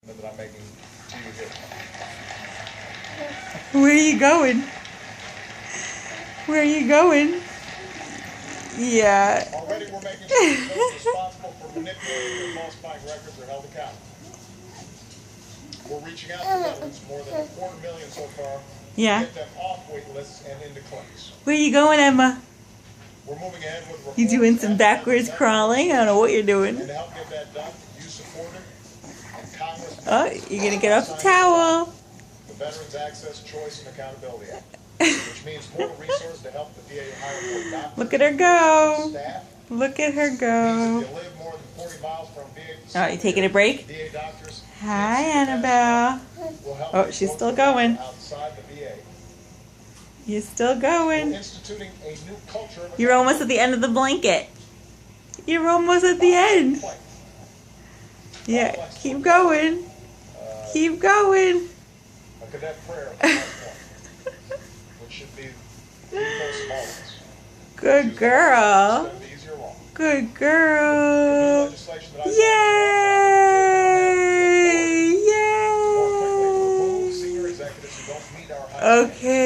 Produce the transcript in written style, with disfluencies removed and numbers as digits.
that I'm making to you here. Where are you going? Where are you going? Yeah. Already we're making sure that those responsible for manipulating and falsifying records are held accountable. We're reaching out to veterans, more than 250,000 so far, Yeah. to get them off wait lists and into clinics. Where are you going, Emma? We're moving ahead with reforms. You doing some backwards crawling? I don't know what you're doing. And to help get that done, you supported and Congress. Oh, you're gonna get off the towel. The Veterans Access, Choice, and Accountability Act, which means more resources to help the VA hire more doctors. Look at her go. Staff. Look at her Means go. if you live more than 40 miles from VA Oh, you taking a break? VA doctors. Hi, Annabelle. Will help Oh, she's still going. outside the VA. You're still We're going. instituting a new culture of You're almost at the end of the blanket. You're almost at the end. Yeah, keep going. Keep going. A cadet prayer at the point, which should be the ethos of all of us. Good girl. Spend the easier long. Good girl. Legislation that I Yay! more quickly remove Yay! senior executives who don't meet our high standards. Okay.